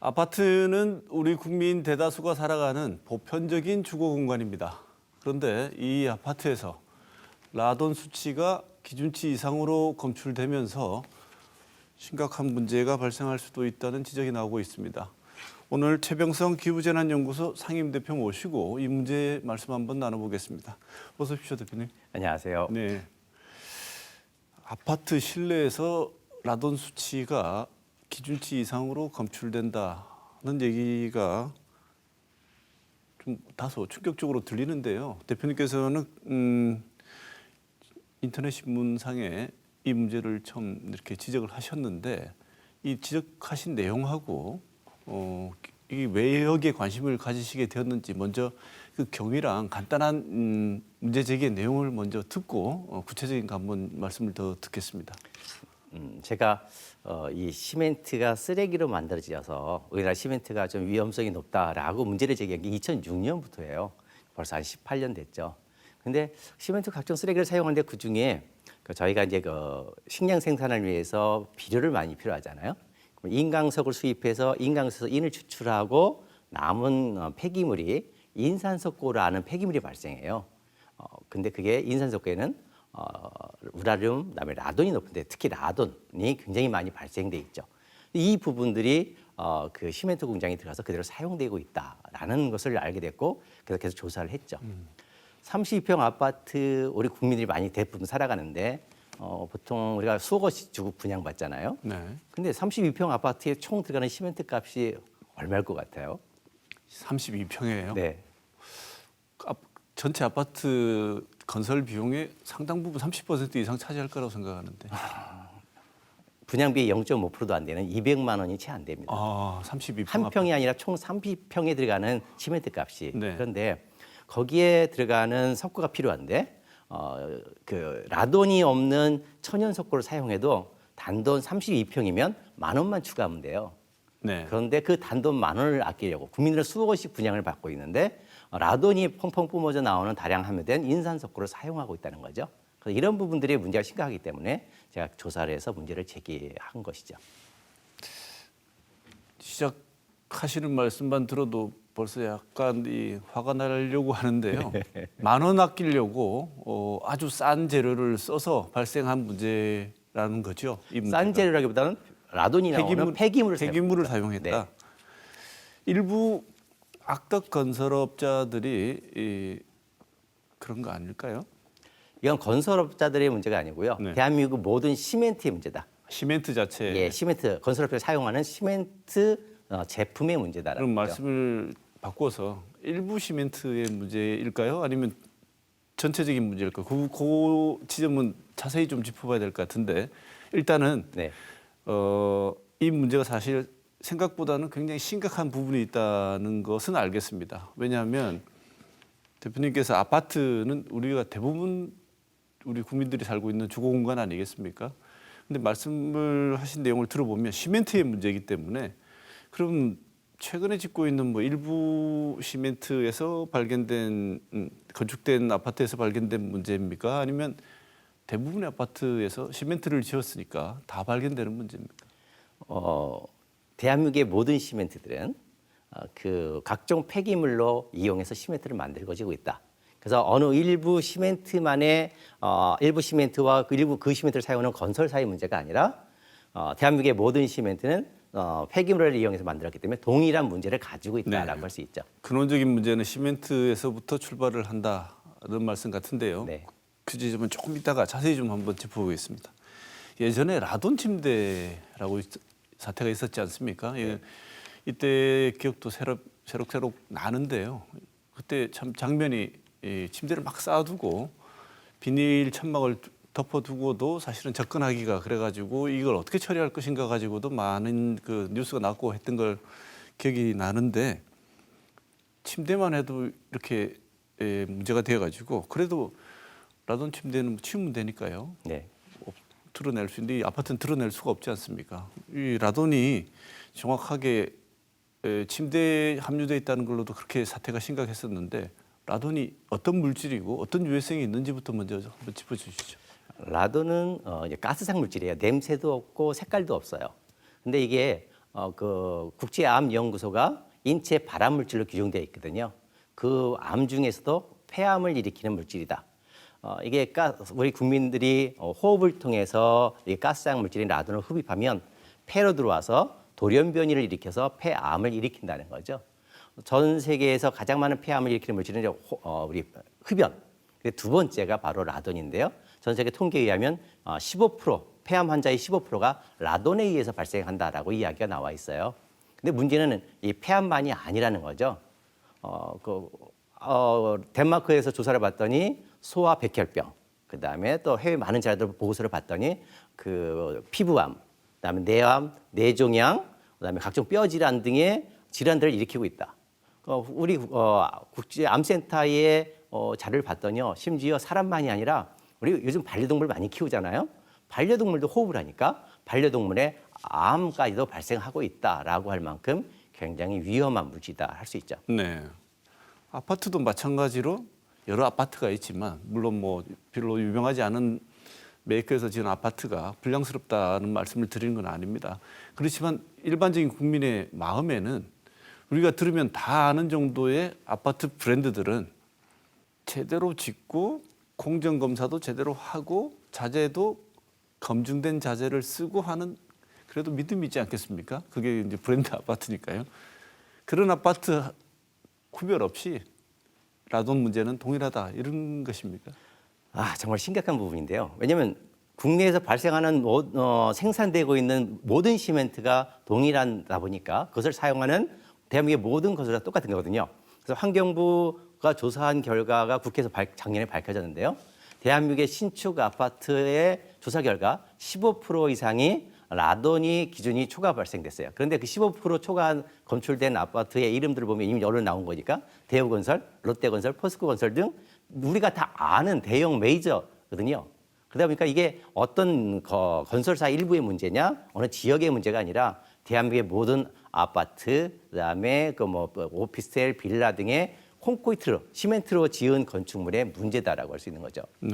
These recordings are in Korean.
아파트는 우리 국민 대다수가 살아가는 보편적인 주거 공간입니다. 그런데 이 아파트에서 라돈 수치가 기준치 이상으로 검출되면서 심각한 문제가 발생할 수도 있다는 지적이 나오고 있습니다. 오늘 최병성 기후재난연구소 상임대표 모시고 이 문제 말씀 한번 나눠보겠습니다. 어서 오십시오, 대표님. 안녕하세요. 네. 아파트 실내에서 라돈 수치가 기준치 이상으로 검출된다는 얘기가 좀 다소 충격적으로 들리는데요. 대표님께서는 인터넷 신문상에 이 문제를 처음 이렇게 지적을 하셨는데 이 지적하신 내용하고 이게 왜 여기에 관심을 가지시게 되었는지 먼저 그 경위랑 간단한 문제 제기의 내용을 먼저 듣고 구체적인 거 한번 말씀을 더 듣겠습니다. 제가 이 시멘트가 쓰레기로 만들어져서 우리나라 시멘트가 좀 위험성이 높다라고 문제를 제기한 게 2006년부터예요. 벌써 한 18년 됐죠. 근데 시멘트 각종 쓰레기를 사용하는데 그 중에 저희가 이제 그 식량 생산을 위해서 비료를 많이 필요하잖아요. 인강석을 수입해서 인강석에서 인을 추출하고 남은 폐기물이 인산석고라는 폐기물이 발생해요. 근데 그게 인산석고에는 우라늄, 그다음에 라돈이 높은데 특히 라돈이 굉장히 많이 발생돼 있죠. 이 부분들이 그 시멘트 공장에 들어가서 그대로 사용되고 있다라는 것을 알게 됐고 그래서 계속 조사를 했죠. 32평 아파트 우리 국민들이 많이 대부분 살아가는데 보통 우리가 수억원씩 주고 분양받잖아요. 네. 근데 32평 아파트에 총 들어가는 시멘트 값이 얼마일 것 같아요? 32평이에요. 네. 전체 아파트 건설 비용의 상당 부분 30% 이상 차지할 거라고 생각하는데. 분양비 0.5%도 안 되는 200만 원이 채 안 됩니다. 아, 32평 한 평이 아니라 총 30평에 들어가는 시멘트 값이. 네. 그런데 거기에 들어가는 석고가 필요한데 그 라돈이 없는 천연 석고를 사용해도 단돈 32평이면 10,000원만 추가하면 돼요. 네. 그런데 그 단돈 10,000원을 아끼려고 국민들은 수억 원씩 분양을 받고 있는데 라돈이 펑펑 뿜어져 나오는 다량 함유된 인산석고를 사용하고 있다는 거죠. 그래서 이런 부분들이 문제가 심각하기 때문에 제가 조사를 해서 문제를 제기한 것이죠. 시작하시는 말씀만 들어도 벌써 약간 화가 나려고 하는데요. 10,000원 아끼려고 아주 싼 재료를 써서 발생한 문제라는 거죠. 이 문제가. 싼 재료라기보다는 라돈이 나오는 폐기물을 사용했다. 네. 일부 악덕 건설업자들이 그런 거 아닐까요? 이건 건설업자들의 문제가 아니고요. 네. 대한민국 모든 시멘트의 문제다. 시멘트 자체. 예, 시멘트 건설업체가 사용하는 시멘트 제품의 문제다라는 그럼 거죠. 말씀을 바꿔서 일부 시멘트의 문제일까요? 아니면 전체적인 문제일까요? 그 지점은 자세히 좀 짚어봐야 될 것 같은데 일단은 네. 이 문제가 사실 생각보다는 굉장히 심각한 부분이 있다는 것은 알겠습니다. 왜냐하면 대표님께서 아파트는 우리가 대부분 우리 국민들이 살고 있는 주거 공간 아니겠습니까? 근데 말씀을 하신 내용을 들어보면 시멘트의 문제이기 때문에 그럼 최근에 짓고 있는 뭐 일부 시멘트에서 발견된 건축된 아파트에서 발견된 문제입니까? 아니면 대부분의 아파트에서 시멘트를 지었으니까 다 발견되는 문제입니까? 대한민국의 모든 시멘트들은 그 각종 폐기물로 이용해서 시멘트를 만들어지고 있다. 그래서 어느 일부 시멘트만의 일부 시멘트와 일부 그 시멘트를 사용하는 건설사의 문제가 아니라 대한민국의 모든 시멘트는 폐기물을 이용해서 만들었기 때문에 동일한 문제를 가지고 있다라고 할 수 있죠. 근원적인 문제는 시멘트에서부터 출발을 한다는 말씀 같은데요. 네. 그 지점은 조금 이따가 자세히 좀 한번 짚어보겠습니다. 예전에 라돈 침대라고 사태가 있었지 않습니까? 네. 이때 기억도 새록새록 나는데요. 그때 참 장면이 침대를 막 쌓아두고 비닐 천막을 덮어두고도 사실은 접근하기가 그래가지고 이걸 어떻게 처리할 것인가 가지고도 많은 그 뉴스가 났고 했던 걸 기억이 나는데 침대만 해도 이렇게 문제가 되어가지고 그래도 라돈 침대는 치우면 되니까요. 네. 드러낼 수 있는데 이 아파트는 드러낼 수가 없지 않습니까? 이 라돈이 정확하게 침대에 함유되어 있다는 걸로도 그렇게 사태가 심각했었는데 라돈이 어떤 물질이고 어떤 유해성이 있는지부터 먼저 한번 짚어주시죠. 라돈은 가스상 물질이에요. 냄새도 없고 색깔도 없어요. 근데 이게 그 국제암연구소가 인체 발암 물질로 규정되어 있거든요. 그 암 중에서도 폐암을 일으키는 물질이다. 이게 우리 국민들이 호흡을 통해서 이 가스장 물질인 라돈을 흡입하면 폐로 들어와서 돌연변이를 일으켜서 폐암을 일으킨다는 거죠. 전 세계에서 가장 많은 폐암을 일으키는 물질은 이제 우리 흡연. 두 번째가 바로 라돈인데요. 전 세계 통계에 의하면 15% 폐암 환자의 15%가 라돈에 의해서 발생한다라고 이야기가 나와 있어요. 근데 문제는 이 폐암만이 아니라는 거죠. 덴마크에서 조사를 봤더니 소아 백혈병, 그다음에 또 해외 많은 자료들 보고서를 봤더니 그 피부암, 그다음에 뇌암, 뇌종양, 그다음에 각종 뼈 질환 등의 질환들을 일으키고 있다. 우리 국제암센터의 자료를 봤더니요, 심지어 사람만이 아니라 우리 요즘 반려동물 많이 키우잖아요. 반려동물도 호흡을 하니까 반려동물의 암까지도 발생하고 있다라고 할 만큼 굉장히 위험한 물질이다 할 수 있죠. 네. 아파트도 마찬가지로 여러 아파트가 있지만 물론 뭐 별로 유명하지 않은 메이커에서 지은 아파트가 불량스럽다는 말씀을 드리는 건 아닙니다. 그렇지만 일반적인 국민의 마음에는 우리가 들으면 다 아는 정도의 아파트 브랜드들은 제대로 짓고 공정검사도 제대로 하고 자재도 검증된 자재를 쓰고 하는 그래도 믿음이 있지 않겠습니까? 그게 이제 브랜드 아파트니까요. 그런 아파트 구별 없이 라돈 문제는 동일하다 이런 것입니까? 정말 심각한 부분인데요. 왜냐하면 국내에서 발생하는 생산되고 있는 모든 시멘트가 동일하다 보니까 그것을 사용하는 대한민국의 모든 건설사 똑같은 거거든요. 그래서 환경부가 조사한 결과가 국회에서 작년에 밝혀졌는데요. 대한민국의 신축 아파트의 조사 결과 15% 이상이 라돈이 기준이 초과 발생됐어요. 그런데 그 15% 초과 검출된 아파트의 이름들을 보면 이미 여러 나온 거니까 대우건설, 롯데건설, 포스코건설 등 우리가 다 아는 대형 메이저거든요. 그러다 보니까 이게 어떤 건설사 일부의 문제냐, 어느 지역의 문제가 아니라 대한민국의 모든 아파트, 그다음에 오피스텔, 빌라 등의 콘크리트로, 시멘트로 지은 건축물의 문제다라고 할 수 있는 거죠. 네.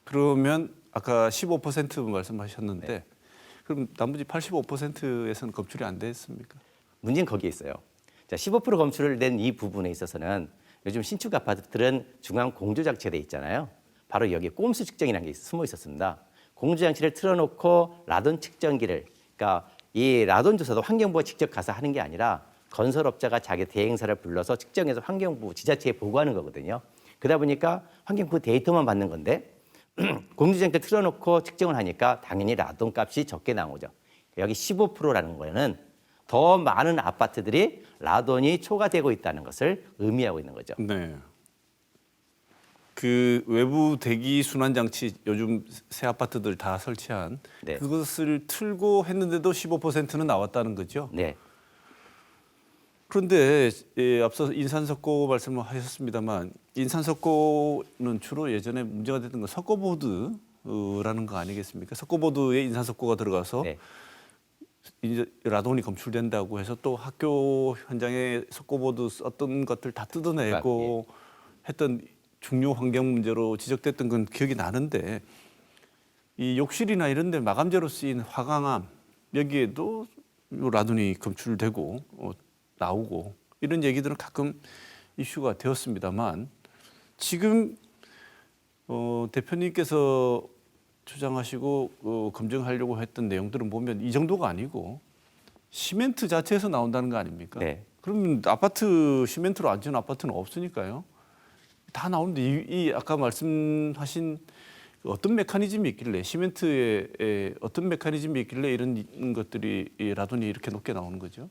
그러면 아까 15% 말씀하셨는데 네. 그럼 나머지 85%에서는 검출이 안 됐습니까? 문제는 거기에 있어요. 자, 15% 검출을 낸 이 부분에 있어서는 요즘 신축 아파트들은 중앙 공조 장치가 돼 있잖아요. 바로 여기에 꼼수 측정이라는 게 숨어 있었습니다. 공조 장치를 틀어놓고 라돈 측정기를, 그러니까 이 라돈 조사도 환경부가 직접 가서 하는 게 아니라 건설업자가 자기 대행사를 불러서 측정해서 환경부 지자체에 보고하는 거거든요. 그러다 보니까 환경부 데이터만 받는 건데 공주장치를 틀어놓고 측정을 하니까 당연히 라돈 값이 적게 나오죠. 여기 15%라는 거는 더 많은 아파트들이 라돈이 초과되고 있다는 것을 의미하고 있는 거죠. 네. 그 외부 대기 순환 장치 요즘 새 아파트들 다 설치한 네. 그것을 틀고 했는데도 15%는 나왔다는 거죠. 네. 그런데 앞서 인산석고 말씀을 하셨습니다만 인산석고는 주로 예전에 문제가 됐던 건 석고보드라는 거 아니겠습니까? 석고보드에 인산석고가 들어가서 네. 이제 라돈이 검출된다고 해서 또 학교 현장에 석고보드 썼던 것들 다 뜯어내고 했던 중요 환경 문제로 지적됐던 건 기억이 나는데 이 욕실이나 이런 데 마감재로 쓰인 화강암 여기에도 라돈이 검출되고 나오고 이런 얘기들은 가끔 이슈가 되었습니다만 지금 대표님께서 주장하시고 검증하려고 했던 내용들은 보면 이 정도가 아니고 시멘트 자체에서 나온다는 거 아닙니까? 네. 그러면 아파트 시멘트로 안 지은 아파트는 없으니까요. 다 나오는데 이 아까 말씀하신 어떤 메커니즘이 있길래 시멘트에 어떤 메커니즘이 있길래 이런 것들이 라돈이 이렇게 높게 나오는 거죠?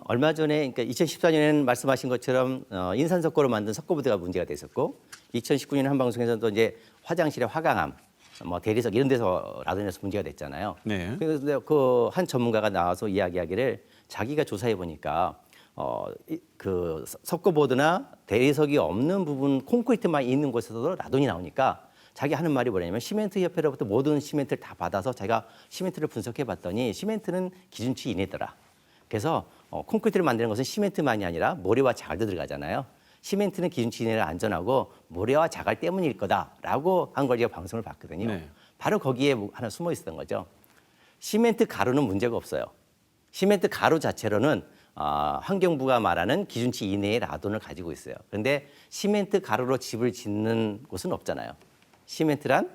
얼마 전에 그러니까 2014년에는 말씀하신 것처럼 인산석고로 만든 석고보드가 문제가 됐었고 2019년 한 방송에서도 이제 화장실의 화강암, 대리석 이런 데서 라돈에서 문제가 됐잖아요. 네. 그래서 그 한 전문가가 나와서 이야기하기를 자기가 조사해 보니까 그 석고보드나 대리석이 없는 부분 콘크리트만 있는 곳에서도 라돈이 나오니까 자기 하는 말이 뭐냐면 시멘트 협회로부터 모든 시멘트를 다 받아서 자기가 시멘트를 분석해 봤더니 시멘트는 기준치 이내더라. 그래서 콘크리트를 만드는 것은 시멘트만이 아니라 모래와 자갈도 들어가잖아요. 시멘트는 기준치 이내라 안전하고 모래와 자갈 때문일 거다라고 한 걸 제가 방송을 봤거든요. 네. 바로 거기에 하나 숨어 있었던 거죠. 시멘트 가루는 문제가 없어요. 시멘트 가루 자체로는 환경부가 말하는 기준치 이내의 라돈을 가지고 있어요. 그런데 시멘트 가루로 집을 짓는 곳은 없잖아요. 시멘트란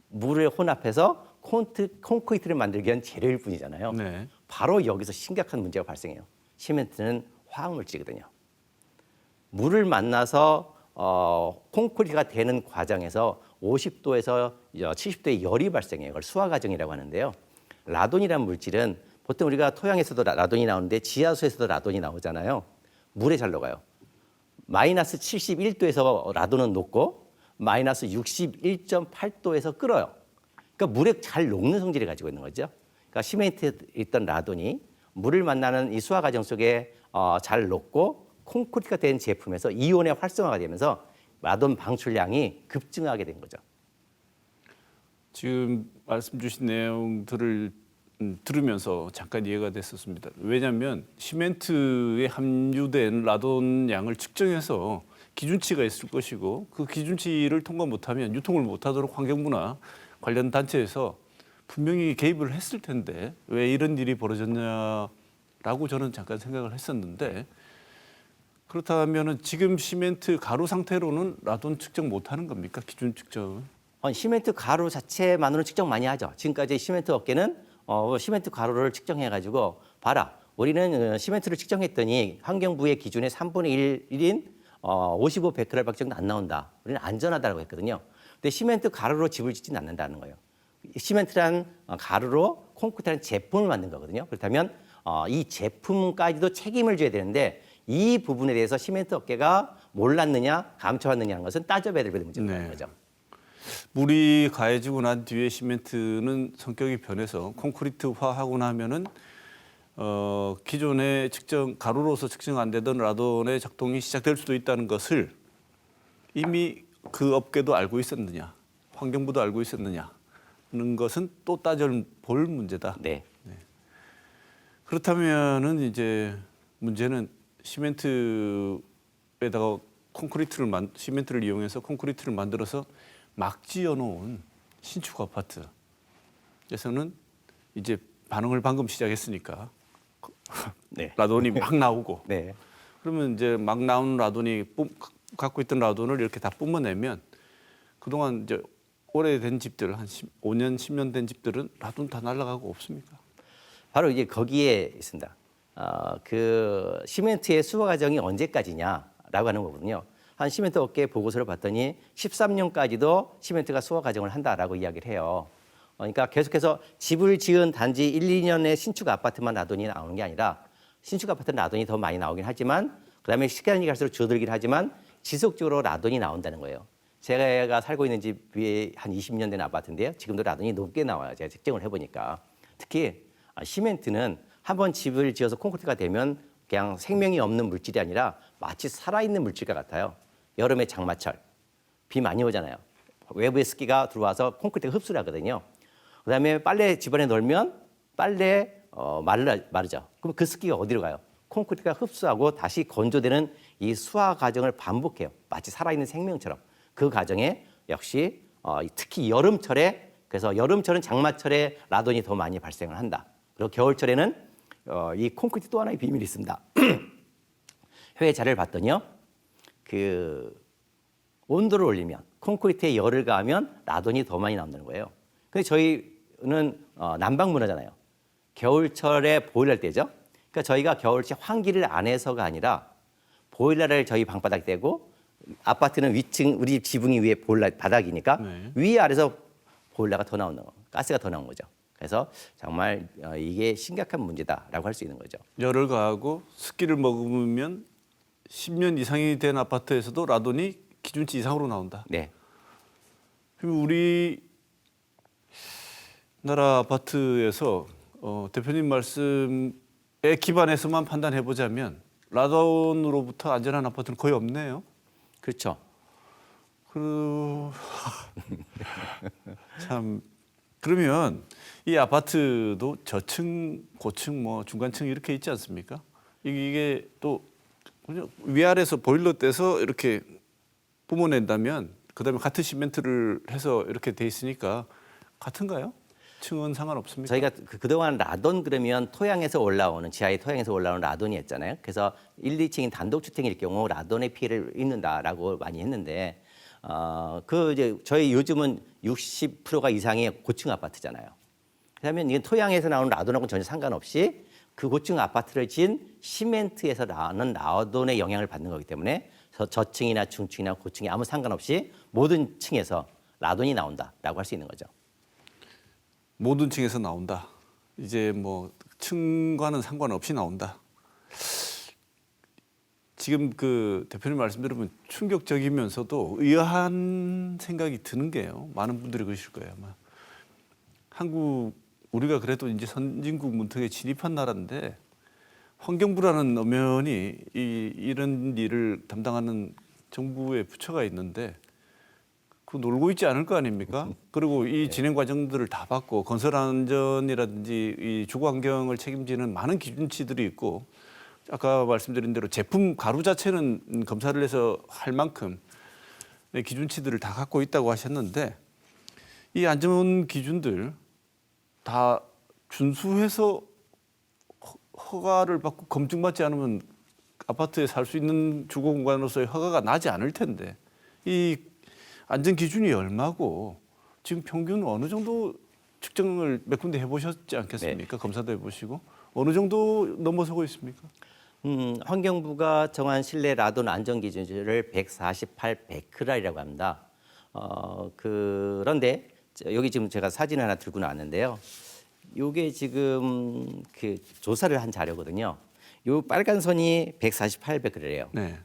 물을 혼합해서 콘크리트를 만들기 위한 재료일 뿐이잖아요. 네. 바로 여기서 심각한 문제가 발생해요. 시멘트는 화학물질이거든요. 물을 만나서 콘크리트가 되는 과정에서 50도에서 70도의 열이 발생해요. 이걸 수화 과정이라고 하는데요. 라돈이라는 물질은 보통 우리가 토양에서도 라돈이 나오는데 지하수에서도 라돈이 나오잖아요. 물에 잘 녹아요. 마이너스 71도에서 라돈은 녹고 마이너스 61.8도에서 끓어요. 그러니까 물에 잘 녹는 성질을 가지고 있는 거죠. 그러니까 시멘트에 있던 라돈이 물을 만나는 이 수화 과정 속에 잘 녹고 콘크리트가 된 제품에서 이온의 활성화가 되면서 라돈 방출량이 급증하게 된 거죠. 지금 말씀 주신 내용들을 들으면서 잠깐 이해가 됐었습니다. 왜냐하면 시멘트에 함유된 라돈 양을 측정해서 기준치가 있을 것이고 그 기준치를 통과 못하면 유통을 못하도록 환경부나 관련 단체에서 분명히 개입을 했을 텐데 왜 이런 일이 벌어졌냐라고 저는 잠깐 생각을 했었는데 그렇다면은 지금 시멘트 가루 상태로는 라돈 측정 못하는 겁니까? 기준 측정은? 시멘트 가루 자체만으로 측정 많이 하죠. 지금까지 시멘트 업계는 시멘트 가루를 측정해가지고 봐라. 우리는 시멘트를 측정했더니 환경부의 기준의 3분의 1인 55 베크렐 정도 안 나온다. 우리는 안전하다고 했거든요. 근데 시멘트 가루로 집을 짓지는 않는다는 거예요. 시멘트란 가루로 콘크리트라는 제품을 만든 거거든요. 그렇다면 이 제품까지도 책임을 져야 되는데 이 부분에 대해서 시멘트 업계가 몰랐느냐 감춰왔느냐는 것은 따져봐야 될 문제라는 네. 거죠. 물이 가해지고 난 뒤에 시멘트는 성격이 변해서 콘크리트화하고 나면은 기존의 가루로서 측정 안 되던 라돈의 작동이 시작될 수도 있다는 것을 이미 그 업계도 알고 있었느냐, 환경부도 알고 있었느냐는 것은 또 따져볼 문제다. 네. 그렇다면은 이제 문제는 시멘트에다가 시멘트를 이용해서 콘크리트를 만들어서 막 지어놓은 신축 아파트에서는 이제 반응을 방금 시작했으니까 네. 라돈이 막 나오고 네. 그러면 이제 막 나온 라돈이 갖고 있던 라돈을 이렇게 다 뿜어내면 그동안 이제 오래된 집들 한 5년 10년 된 집들은 라돈 다 날아가고 없습니까? 바로 이제 거기에 있습니다. 그 시멘트의 수거 과정이 언제까지냐라고 하는 거거든요. 한 시멘트 업계 보고서를 봤더니 13년까지도 시멘트가 수거 과정을 한다라고 이야기를 해요. 그러니까 계속해서 집을 지은 단지 1, 2년의 신축 아파트만 라돈이 나오는 게 아니라 신축 아파트는 라돈이 더 많이 나오긴 하지만 그다음에 시간이 갈수록 줄어들긴 하지만 지속적으로 라돈이 나온다는 거예요. 제가 살고 있는 집이 한 20년 된 아파트인데요. 지금도 라돈이 높게 나와요. 제가 측정을 해보니까. 특히 시멘트는 한번 집을 지어서 콘크리트가 되면 그냥 생명이 없는 물질이 아니라 마치 살아있는 물질과 같아요. 여름에 장마철, 비 많이 오잖아요. 외부의 습기가 들어와서 콘크리트가 흡수를 하거든요. 그다음에 빨래 집안에 널면 빨래 마르죠. 그럼 그 습기가 어디로 가요? 콘크리트가 흡수하고 다시 건조되는 이 수화 과정을 반복해요. 마치 살아있는 생명처럼. 그 과정에 역시 특히 여름철에 그래서 여름철은 장마철에 라돈이 더 많이 발생을 한다. 그리고 겨울철에는 이 콘크리트 또 하나의 비밀이 있습니다. 해외 자료를 봤더니요. 그 온도를 올리면 콘크리트에 열을 가하면 라돈이 더 많이 나온다는 거예요. 근데 저희는 난방 문화잖아요. 겨울철에 보일러 때죠. 그러니까 저희가 겨울철 환기를 안 해서가 아니라 보일러를 저희 방바닥에 떼고 아파트는 위층 우리 집 지붕이 위에 보일러 바닥이니까 네. 위 아래서 보일러가 더 나오는 거, 가스가 더 나온 거죠. 그래서 정말 이게 심각한 문제다라고 할 수 있는 거죠. 열을 가하고 습기를 머금으면 10년 이상이 된 아파트에서도 라돈이 기준치 이상으로 나온다. 네. 그럼 우리 나라 아파트에서 대표님 말씀에 기반해서만 판단해 보자면 라돈으로부터 안전한 아파트는 거의 없네요. 그렇죠. 참 그러면 이 아파트도 저층, 고층, 뭐 중간층 이렇게 있지 않습니까? 이게 또 그냥 위아래서 보일러 떼서 이렇게 뿜어낸다면 그다음에 같은 시멘트를 해서 이렇게 돼 있으니까 같은가요? 층은 상관없습니까? 저희가 그동안 라돈 그러면 토양에서 올라오는 지하의 토양에서 올라오는 라돈이었잖아요. 그래서 1, 2층인 단독주택일 경우 라돈의 피해를 입는다라고 많이 했는데 그 이제 저희 요즘은 60%가 이상이 고층 아파트잖아요. 그러면 이게 토양에서 나오는 라돈하고는 전혀 상관없이 그 고층 아파트를 지은 시멘트에서 나오는 라돈의 영향을 받는 거기 때문에 저층이나 중층이나 고층이 아무 상관없이 모든 층에서 라돈이 나온다라고 할 수 있는 거죠. 모든 층에서 나온다. 이제 뭐 층과는 상관없이 나온다. 지금 그 대표님 말씀 들으면 충격적이면서도 의아한 생각이 드는 게요. 많은 분들이 그러실 거예요. 아마. 한국 우리가 그래도 이제 선진국 문턱에 진입한 나라인데 환경부라는 엄연히 이런 일을 담당하는 정부의 부처가 있는데 그 놀고 있지 않을 거 아닙니까? 그리고 이 진행 과정들을 다 받고 건설 안전이라든지 이 주거 환경을 책임지는 많은 기준치들이 있고 아까 말씀드린 대로 제품 가루 자체는 검사를 해서 할 만큼 기준치들을 다 갖고 있다고 하셨는데 이 안전 기준들 다 준수해서 허가를 받고 검증받지 않으면 아파트에 살 수 있는 주거 공간으로서의 허가가 나지 않을 텐데 이 안전 기준이 얼마고 지금 평균 어느 정도 측정을 몇 군데 해보셨지 않겠습니까? 네. 검사도 해보시고 어느 정도 넘어서고 있습니까? 환경부가 정한 실내 라돈 안전 기준을 148 베크렐이라고 합니다. 그런데 여기 지금 제가 사진 하나 들고 나왔는데요. 이게 지금 그 조사를 한 자료거든요. 요 빨간 선이 148 베크렐이에요. 네.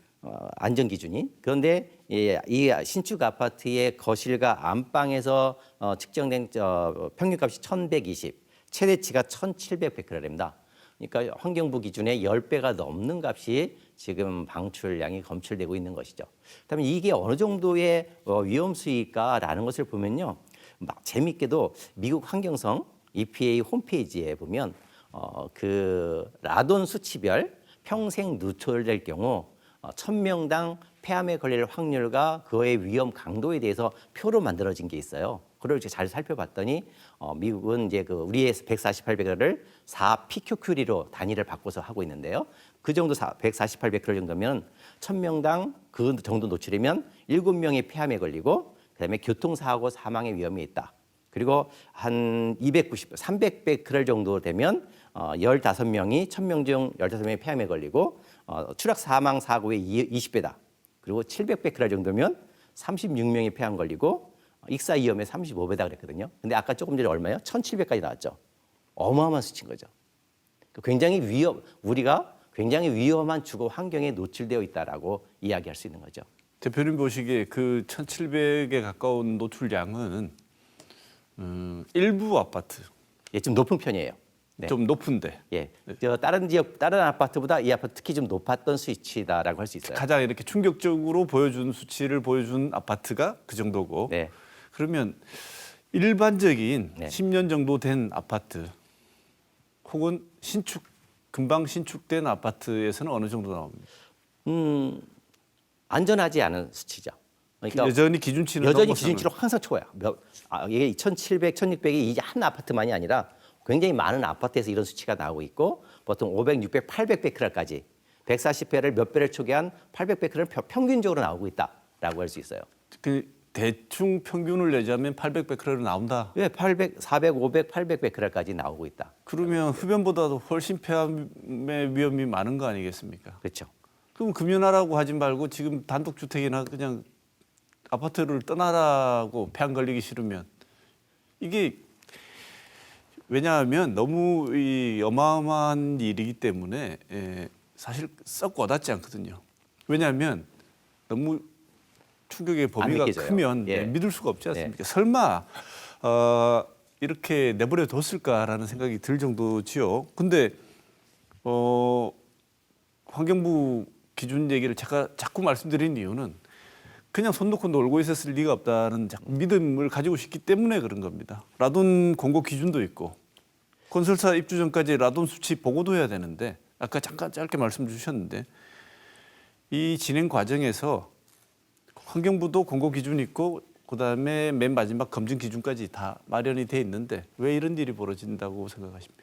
안전 기준이. 그런데 이 신축 아파트의 거실과 안방에서 측정된 평균값이 1,120, 최대치가 1,700 베크렐입니다. 그러니까 환경부 기준의 10배가 넘는 값이 지금 방출량이 검출되고 있는 것이죠. 그다음에 이게 어느 정도의 위험 수위일까라는 것을 보면요. 막 재밌게도 미국 환경성 EPA 홈페이지에 보면 그 라돈 수치별 평생 누출될 경우 1,000명당 폐암에 걸릴 확률과 그의 위험 강도에 대해서 표로 만들어진 게 있어요. 그걸 이제 잘 살펴봤더니 미국은 이제 그 우리의 148베크렐을 4PQQ리로 단위를 바꿔서 하고 있는데요. 그 정도 148베크렐 정도면 1,000명당 그 정도 노출이면 7명이 폐암에 걸리고 그다음에 교통사고 사망의 위험이 있다. 그리고 한 300베크렐 정도 되면 15명이 1,000명 중 15명이 폐암에 걸리고 추락 사망 사고의 20배다. 그리고 700베크렐 정도면 36명이 폐암 걸리고 익사 위험의 35배다 그랬거든요. 근데 아까 조금 전에 얼마요? 1,700까지 나왔죠. 어마어마한 수치인 거죠. 굉장히 우리가 굉장히 위험한 주거 환경에 노출되어 있다라고 이야기할 수 있는 거죠. 대표님 보시기에 그 1,700에 가까운 노출량은 일부 아파트 예, 좀 높은 편이에요. 네. 좀 높은데 예, 다른 지역 다른 아파트보다 이 아파트 특히 좀 높았던 수치다라고 할 수 있어요. 가장 이렇게 충격적으로 보여준 수치를 보여준 아파트가 그 정도고 네. 그러면 일반적인 네. 10년 정도 된 아파트 혹은 금방 신축된 아파트에서는 어느 정도 나옵니까? 안전하지 않은 수치죠. 그러니까 여전히 기준치는 여전히 넘어서는. 기준치로 항상 초과야. 이게 2,700, 1,600이 이게 한 아파트만이 아니라 굉장히 많은 아파트에서 이런 수치가 나오고 있고 보통 500, 600, 800베크렐까지 140배를 몇 배를 초기한 800베크렐 평균적으로 나오고 있다라고 할 수 있어요. 그 대충 평균을 내자면 800베크렐은 나온다. 왜 800, 400, 500, 800베크렐까지 나오고 있다. 그러면 흡연보다도 훨씬 폐암의 위험이 많은 거 아니겠습니까? 그렇죠. 그럼 금연하라고 하지 말고 지금 단독주택이나 그냥 아파트를 떠나라고 폐암 걸리기 싫으면 이게 왜냐하면 너무 이 어마어마한 일이기 때문에 사실 썩 와닿지 않거든요. 왜냐하면 너무 충격의 범위가 믿겨져요. 크면 예. 믿을 수가 없지 않습니까? 설마 이렇게 내버려 뒀을까라는 생각이 들 정도지요. 근데 환경부 기준 얘기를 제가 자꾸 말씀드린 이유는 그냥 손 놓고 놀고 있었을 리가 없다는 믿음을 가지고 있기 때문에 그런 겁니다. 라돈 공고 기준도 있고 건설사 입주 전까지 라돈 수치 보고도 해야 되는데 아까 잠깐 짧게 말씀 주셨는데 이 진행 과정에서 환경부도 공고 기준이 있고 그다음에 맨 마지막 검증 기준까지 다 마련이 돼 있는데 왜 이런 일이 벌어진다고 생각하십니까?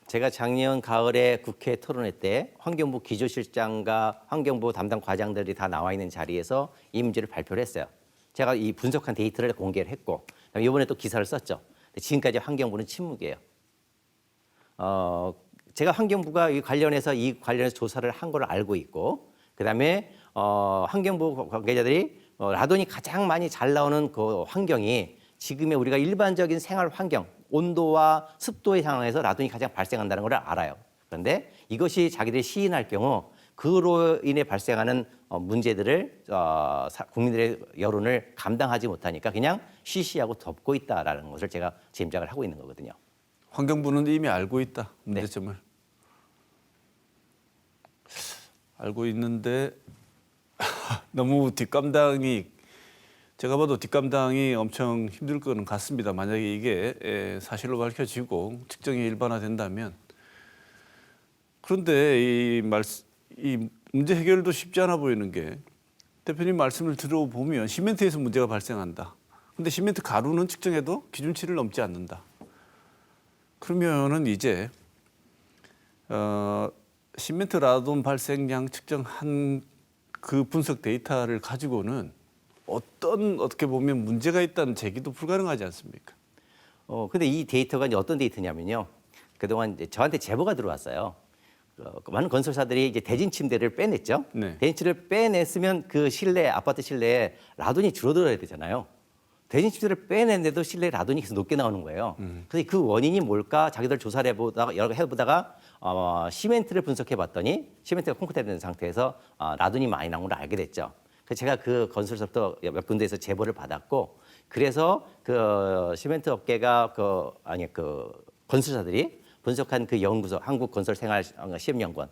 제가 작년 가을에 국회 토론회 때 환경부 기조실장과 환경부 담당 과장들이 다 나와 있는 자리에서 이 문제를 발표를 했어요. 제가 이 분석한 데이터를 공개를 했고 그다음에 이번에 또 기사를 썼죠. 근데 지금까지 환경부는 침묵이에요. 제가 환경부가 이 관련해서 조사를 한 걸 알고 있고 그다음에 환경부 관계자들이 라돈이 가장 많이 잘 나오는 그 환경이 지금의 우리가 일반적인 생활 환경, 온도와 습도의 상황에서 라돈이 가장 발생한다는 걸 알아요. 그런데 이것이 자기들이 시인할 경우 그로 인해 발생하는 문제들을 국민들의 여론을 감당하지 못하니까 그냥 쉬쉬하고 덮고 있다라는 것을 제가 짐작을 하고 있는 거거든요. 환경부는 이미 알고 있다. 문제점을. 네. 알고 있는데 너무 제가 봐도 뒷감당이 엄청 힘들 거는 같습니다. 만약에 이게 사실로 밝혀지고 측정이 일반화된다면. 그런데 이 문제 해결도 쉽지 않아 보이는 게 대표님 말씀을 들어보면 시멘트에서 문제가 발생한다. 근데 시멘트 가루는 측정해도 기준치를 넘지 않는다. 그러면은 이제 시멘트 라돈 발생량 측정한 그 분석 데이터를 가지고는 어떻게 보면 문제가 있다는 제기도 불가능하지 않습니까? 근데 이 데이터가 이제 어떤 데이터냐면요. 그동안 이제 저한테 제보가 들어왔어요. 많은 건설사들이 이제 대진 침대를 빼냈죠. 네. 대진 침대를 빼냈으면 그 아파트 실내에 라돈이 줄어들어야 되잖아요. 대진 침대를 빼냈는데도 실내 라돈이 계속 높게 나오는 거예요. 그래서 그 원인이 뭘까 자기들 조사를 해보다가 여러 개 해보다가 시멘트를 분석해봤더니 시멘트가 콘크리트된 상태에서 라돈이 많이 나온 걸 알게 됐죠. 그래서 제가 그 건설사부터 몇 군데에서 제보를 받았고 그래서 그 시멘트 업계가 그 건설사들이 분석한 그 연구소 한국건설생활시험연구원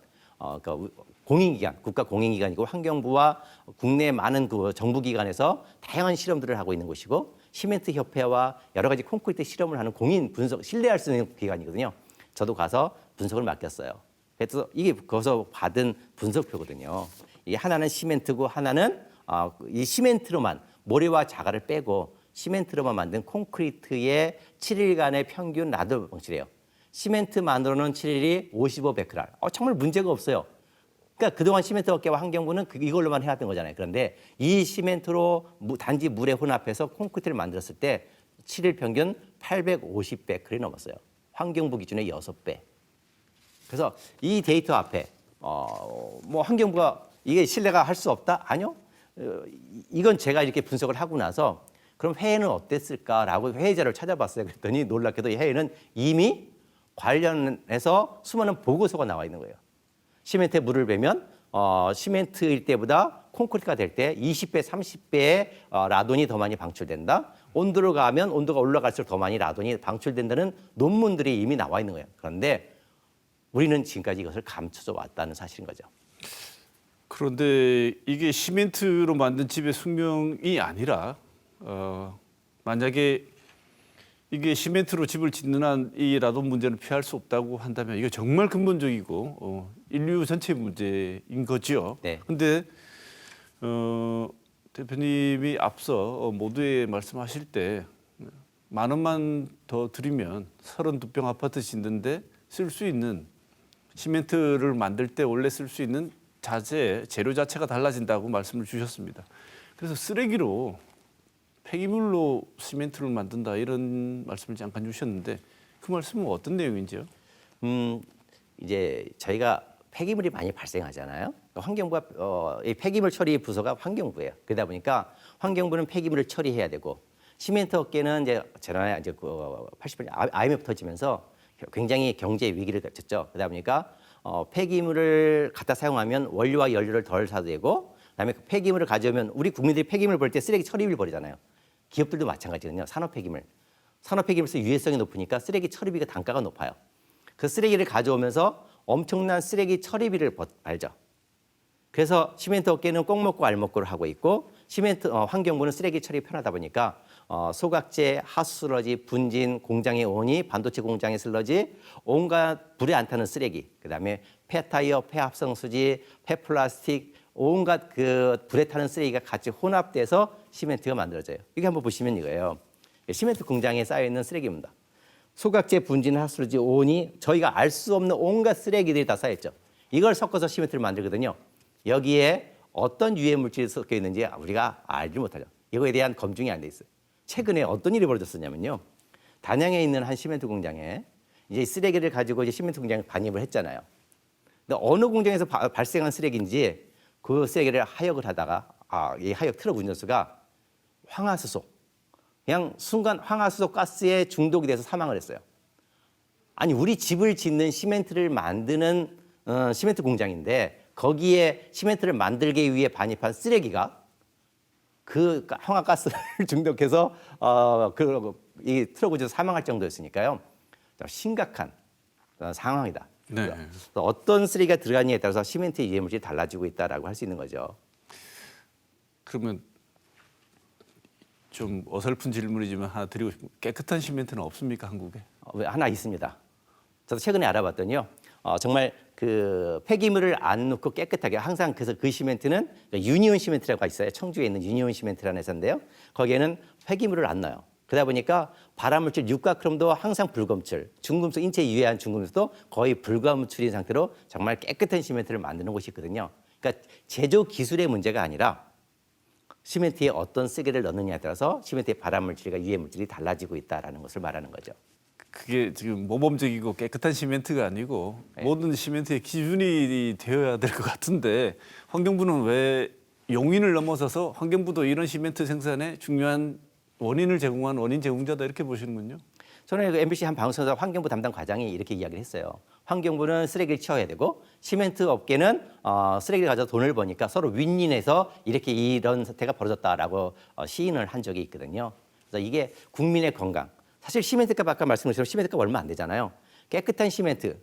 그 공인기관 국가 공인기관이고 환경부와 국내 많은 그 정부기관에서 다양한 실험들을 하고 있는 곳이고 시멘트 협회와 여러 가지 콘크리트 실험을 하는 공인 분석 신뢰할 수 있는 기관이거든요. 저도 가서 분석을 맡겼어요. 그래서 이게 거기서 받은 분석표거든요. 이게 하나는 시멘트고 하나는 이 시멘트로만 모래와 자갈을 빼고 시멘트로만 만든 콘크리트의 7일간의 평균 라돈 방출이에요. 시멘트만으로는 7일이 55베크랄. 정말 문제가 없어요. 그러니까 그동안 시멘트 업계와 환경부는 이걸로만 해왔던 거잖아요. 그런데 이 시멘트로 단지 물에 혼합해서 콘크리트를 만들었을 때 7일 평균 850베크럴이 넘었어요. 환경부 기준의 6배. 그래서 이 데이터 앞에 뭐 환경부가 이게 신뢰가 할 수 없다? 아니요. 이건 제가 이렇게 분석을 하고 나서 그럼 해외는 어땠을까라고 해외 자료를 찾아봤어요. 그랬더니 놀랍게도 이 해외는 이미 관련해서 수많은 보고서가 나와 있는 거예요. 시멘트에 물을 빼면 시멘트일 때보다 콘크리트가 될 때 20배, 30배의 라돈이 더 많이 방출된다. 온도로 가면 온도가 올라갈수록 더 많이 라돈이 방출된다는 논문들이 이미 나와 있는 거예요. 그런데 우리는 지금까지 이것을 감춰져 왔다는 사실인 거죠. 그런데 이게 시멘트로 만든 집의 숙명이 아니라 만약에 이게 시멘트로 집을 짓는 한 이 라돈 문제는 피할 수 없다고 한다면 이거 정말 근본적이고 인류 전체 문제인 거죠. 네. 근데 대표님이 앞서 모두에 말씀하실 때 10,000원만 더 드리면 32평 아파트 짓는데 쓸 수 있는 시멘트를 만들 때 원래 쓸 수 있는 재료 자체가 달라진다고 말씀을 주셨습니다. 그래서 쓰레기로 폐기물로 시멘트를 만든다 이런 말씀을 잠깐 주셨는데 그 말씀은 어떤 내용인지요? 이제 저희가 폐기물이 많이 발생하잖아요. 환경부가 이 폐기물 처리 부서가 환경부예요. 그러다 보니까 환경부는 폐기물을 처리해야 되고 시멘트 업계는 이제 지난해 이제 80년 IMF 터지면서 굉장히 경제 위기를 겪었죠. 그러다 보니까 폐기물을 갖다 사용하면 원료와 연료를 덜 사도 되고 그다음에 그 폐기물을 가져오면 우리 국민들이 폐기물 버릴 때 쓰레기 처리비를 버리잖아요. 기업들도 마찬가지거든요. 산업 폐기물에서 유해성이 높으니까 쓰레기 처리비가 단가가 높아요. 그 쓰레기를 가져오면서 엄청난 쓰레기 처리비를 발죠. 그래서 시멘트 업계는 꼭 먹고 알 먹고를 하고 있고 환경부는 쓰레기 처리 편하다 보니까 소각재, 하수슬러지, 분진, 공장의 온이, 반도체 공장의 슬러지, 온갖 불에 안 타는 쓰레기, 그다음에 폐타이어, 폐합성수지, 폐플라스틱, 온갖 그 불에 타는 쓰레기가 같이 혼합돼서 시멘트가 만들어져요. 이게 한번 보시면 이거예요. 시멘트 공장에 쌓여 있는 쓰레기입니다. 소각제, 분진, 하수지, 오온이 저희가 알 수 없는 온갖 쓰레기들이 다 쌓여있죠. 이걸 섞어서 시멘트를 만들거든요. 여기에 어떤 유해 물질이 섞여 있는지 우리가 알지 못하죠. 이거에 대한 검증이 안 돼 있어요. 최근에 어떤 일이 벌어졌었냐면요. 단양에 있는 한 시멘트 공장에 이제 쓰레기를 가지고 이제 시멘트 공장에 반입을 했잖아요. 근데 어느 공장에서 발생한 쓰레기인지 그 쓰레기를 하역을 하다가 이 하역 트럭 운전수가 황화수소, 그냥 순간 황화수소 가스에 중독이 돼서 사망을 했어요. 아니 우리 집을 짓는 시멘트를 만드는 시멘트 공장인데 거기에 시멘트를 만들기 위해 반입한 쓰레기가 그 황화가스를 중독해서 이 트럭 운전수 사망할 정도였으니까요. 심각한 상황이다. 네. 어떤 쓰레기가 들어가느냐에 따라서 시멘트의 유해물질이 달라지고 있다라고 할 수 있는 거죠. 그러면 좀 어설픈 질문이지만 하나 드리고 싶은 깨끗한 시멘트는 없습니까 한국에? 하나 있습니다. 저도 최근에 알아봤더니요. 정말 그 폐기물을 안 넣고 깨끗하게 항상 그래서 그 시멘트는 유니온 시멘트라고 있어요. 청주에 있는 유니온 시멘트라는 회사인데요. 거기에는 폐기물을 안 넣어요. 그러다 보니까 발암물질 육가크롬도 항상 불검출, 중금속 인체에 유해한 중금속도 거의 불검출인 상태로 정말 깨끗한 시멘트를 만드는 곳이 있거든요. 그러니까 제조 기술의 문제가 아니라 시멘트에 어떤 쓰레기를 넣느냐에 따라서 시멘트의 발암물질과 유해물질이 달라지고 있다는 것을 말하는 거죠. 그게 지금 모범적이고 깨끗한 시멘트가 아니고 네. 모든 시멘트의 기준이 되어야 될 것 같은데 환경부는 왜 용인을 넘어서서 환경부도 이런 시멘트 생산에 중요한 원인을 제공한 원인 제공자다 이렇게 보시는군요. 저는 그 MBC 한 방송에서 환경부 담당 과장이 이렇게 이야기를 했어요. 환경부는 쓰레기를 치워야 되고 시멘트 업계는 쓰레기를 가져서 돈을 버니까 서로 윈윈해서 이렇게 이런 사태가 벌어졌다라고 시인을 한 적이 있거든요. 그래서 이게 국민의 건강. 사실 시멘트값 아까 말씀드린 시멘트값 얼마 안 되잖아요. 깨끗한 시멘트,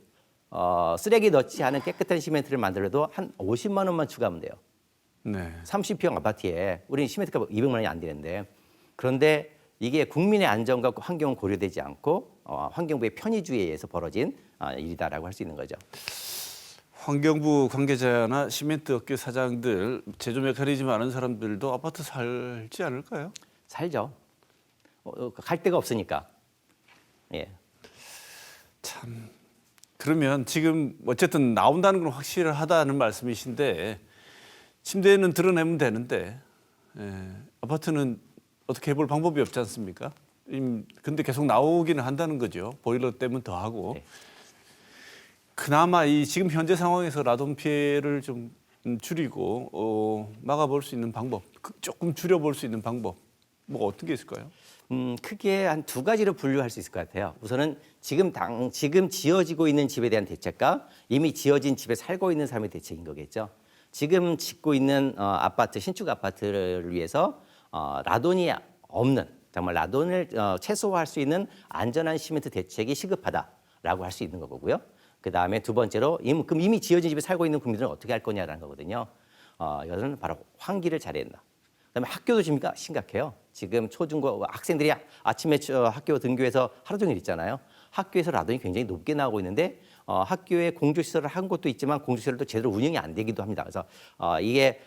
쓰레기 넣지 않은 깨끗한 시멘트를 만들어도 한 50만 원만 추가하면 돼요. 네. 30평 아파트에 우리 시멘트값 200만 원이 안 되는데 그런데 이게 국민의 안전과 환경은 고려되지 않고 환경부의 편의주의에 의해서 벌어진 일이다라고 할 수 있는 거죠. 환경부 관계자나 시멘트 업계 사장들 제조 메커니즘 아는 사람들도 아파트 살지 않을까요? 살죠. 갈 데가 없으니까. 예. 참 그러면 지금 어쨌든 나온다는 건 확실하다는 말씀이신데 침대는 드러내면 되는데 아파트는 어떻게 해볼 방법이 없지 않습니까? 근데 계속 나오기는 한다는 거죠. 보일러 때문에 더 하고. 네. 그나마 이 지금 현재 상황에서 라돈 피해를 좀 줄이고 막아볼 수 있는 방법, 조금 줄여볼 수 있는 방법, 뭐 어떤 게 있을까요? 크게 한 두 가지로 분류할 수 있을 것 같아요. 우선은 지금 지어지고 있는 집에 대한 대책과 이미 지어진 집에 살고 있는 사람의 대책인 거겠죠. 지금 짓고 있는 아파트, 신축 아파트를 위해서 라돈이 없는 정말 라돈을 최소화할 수 있는 안전한 시멘트 대책이 시급하다라고 할 수 있는 거고요. 그 다음에 두 번째로 그럼 이미 지어진 집에 살고 있는 국민들은 어떻게 할 거냐라는 거거든요. 이것은 바로 환기를 잘해야 된다. 그다음에 학교도 지금 심각해요. 지금 초중고 학생들이 아침에 학교 등교해서 하루 종일 있잖아요. 학교에서 라돈이 굉장히 높게 나오고 있는데 학교에 공조시설을 한 곳도 있지만 공조시설도 제대로 운영이 안 되기도 합니다. 그래서 이게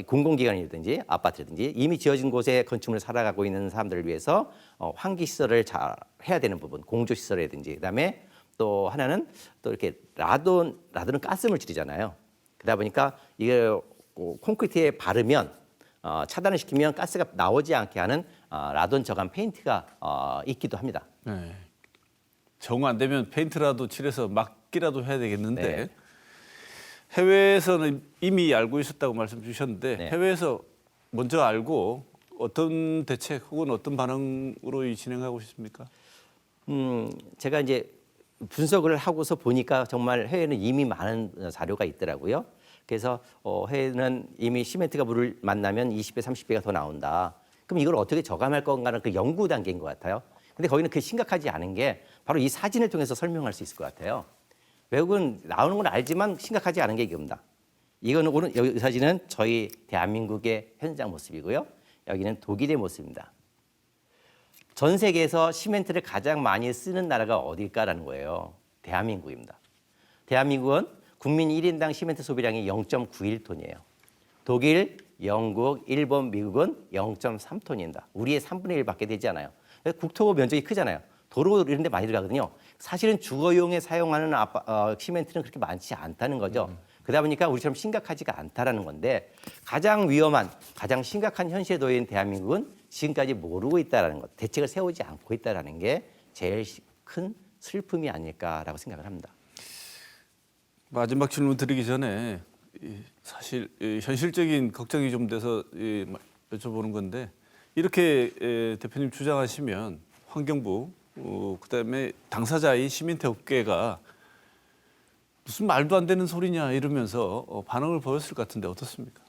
공공기관이라든지 아파트라든지 이미 지어진 곳에 건축물을 살아가고 있는 사람들을 위해서 환기시설을 잘 해야 되는 부분, 공조시설이라든지 그다음에 또 하나는 또 이렇게 라돈은 가스물질이잖아요. 그러다 보니까 이게 콘크리트에 바르면 차단을 시키면 가스가 나오지 않게 하는 라돈 저감 페인트가 있기도 합니다. 네. 정 안 되면 페인트라도 칠해서 막기라도 해야 되겠는데 네. 해외에서는 이미 알고 있었다고 말씀 주셨는데 네. 해외에서 먼저 알고 어떤 대책 혹은 어떤 반응으로 진행하고 있습니까? 제가 이제 분석을 하고서 보니까 정말 해외는 이미 많은 자료가 있더라고요. 그래서 해외는 이미 시멘트가 물을 만나면 20배, 30배가 더 나온다. 그럼 이걸 어떻게 저감할 건가는 그 연구 단계인 것 같아요. 근데 거기는 그 심각하지 않은 게 바로 이 사진을 통해서 설명할 수 있을 것 같아요. 외국은 나오는 건 알지만 심각하지 않은 게 이겁니다. 이거는 여기 사진은 저희 대한민국의 현장 모습이고요. 여기는 독일의 모습입니다. 전 세계에서 시멘트를 가장 많이 쓰는 나라가 어딜까라는 거예요. 대한민국입니다. 대한민국은 국민 1인당 시멘트 소비량이 0.91톤이에요. 독일, 영국, 일본, 미국은 0.3톤입니다. 우리의 3분의 1밖에 되지 않아요. 국토 면적이 크잖아요. 도로 이런 데 많이 들어가거든요. 사실은 주거용에 사용하는 시멘트는 그렇게 많지 않다는 거죠. 그러다 보니까 우리처럼 심각하지가 않다라는 건데 가장 위험한, 가장 심각한 현실에 놓여 있는 대한민국은 지금까지 모르고 있다라는 것, 대책을 세우지 않고 있다라는 게 제일 큰 슬픔이 아닐까라고 생각을 합니다. 마지막 질문 드리기 전에 사실 현실적인 걱정이 좀 돼서 여쭤보는 건데 이렇게 대표님 주장하시면 환경부 그다음에 당사자인 시멘트 업계가 무슨 말도 안 되는 소리냐 이러면서 반응을 보였을 것 같은데 어떻습니까?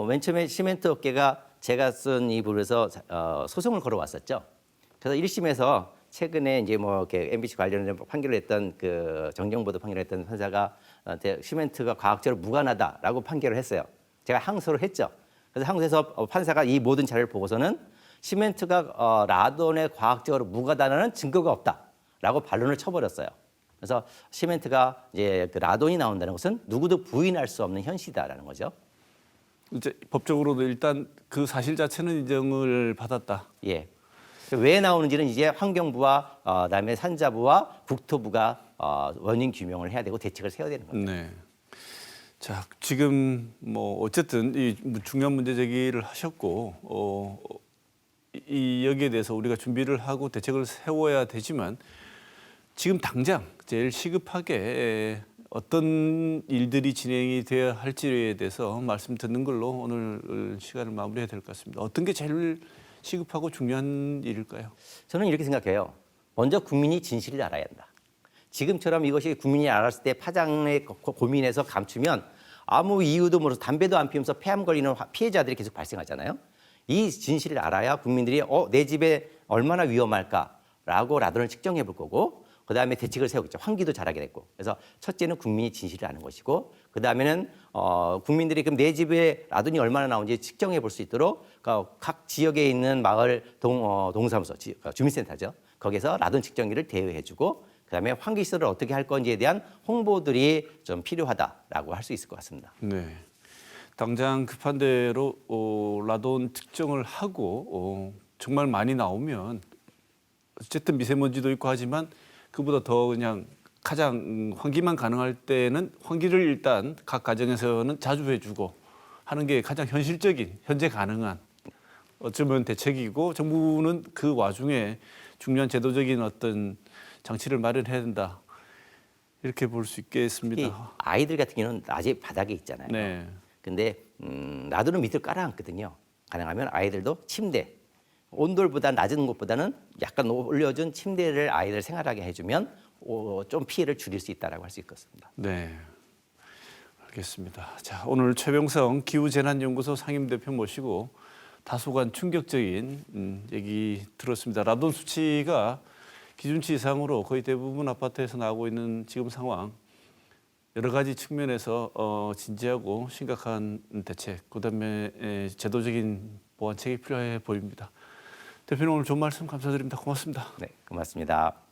맨 처음에 시멘트 업계가 제가 쓴 이 부분에서 소송을 걸어왔었죠. 그래서 1심에서 최근에 이제 뭐 이렇게 MBC 관련된 판결을 했던 그 정정보도 판결을 했던 판사가 시멘트가 과학적으로 무관하다라고 판결을 했어요. 제가 항소를 했죠. 그래서 항소에서 판사가 이 모든 자료를 보고서는 시멘트가 라돈에 과학적으로 무관하다는 증거가 없다라고 반론을 쳐버렸어요. 그래서 시멘트가 이제 그 라돈이 나온다는 것은 누구도 부인할 수 없는 현실이다라는 거죠. 이제 법적으로도 일단 그 사실 자체는 인정을 받았다. 예. 왜 나오는지는 이제 환경부와 그다음에 산자부와 국토부가 원인 규명을 해야 되고 대책을 세워야 되는 겁니다. 네. 자, 지금 뭐 어쨌든 이 중요한 문제 제기를 하셨고 이 여기에 대해서 우리가 준비를 하고 대책을 세워야 되지만 지금 당장 제일 시급하게 어떤 일들이 진행이 되어야 할지에 대해서 말씀 듣는 걸로 오늘 시간을 마무리해야 될 것 같습니다. 어떤 게 제일 시급하고 중요한 일일까요? 저는 이렇게 생각해요. 먼저 국민이 진실을 알아야 한다. 지금처럼 이것이 국민이 알았을 때 파장에 고민해서 감추면 아무 이유도 모르서 담배도 안 피우면서 폐암 걸리는 피해자들이 계속 발생하잖아요. 이 진실을 알아야 국민들이 내 집에 얼마나 위험할까라고 라돈을 측정해 볼 거고 그다음에 대책을 세우겠죠. 환기도 잘하게 됐고. 그래서 첫째는 국민이 진실을 아는 것이고 그다음에는 국민들이 그럼 내 집에 라돈이 얼마나 나오는지 측정해 볼 수 있도록 각 지역에 있는 마을 동사무소, 주민센터죠. 거기서 라돈 측정기를 대여해 주고 그다음에 환기 시설을 어떻게 할 건지에 대한 홍보들이 좀 필요하다라고 할 수 있을 것 같습니다. 네. 당장 급한 대로 라돈 측정을 하고 정말 많이 나오면 어쨌든 미세먼지도 있고 하지만 그보다 더 그냥 가장 환기만 가능할 때는 환기를 일단 각 가정에서는 자주 해주고 하는 게 가장 현실적인 현재 가능한 어쩌면 대책이고 정부는 그 와중에 중요한 제도적인 어떤 장치를 마련해야 된다 이렇게 볼 수 있겠습니다. 아이들 같은 경우는 낮에 바닥에 있잖아요. 네. 근데 라돈은 밑으로 깔아앉거든요. 가능하면 아이들도 침대 온돌보다 낮은 곳보다는 약간 올려준 침대를 아이들 생활하게 해주면 좀 피해를 줄일 수 있다라고 할 수 있겠습니다. 네, 알겠습니다. 자, 오늘 최병성 기후재난연구소 상임대표 모시고 다소간 충격적인 얘기 들었습니다. 라돈 수치가 기준치 이상으로 거의 대부분 아파트에서 나오고 있는 지금 상황 여러 가지 측면에서 진지하고 심각한 대책, 그다음에 제도적인 보완책이 필요해 보입니다. 대표님 오늘 좋은 말씀 감사드립니다. 고맙습니다. 네, 고맙습니다.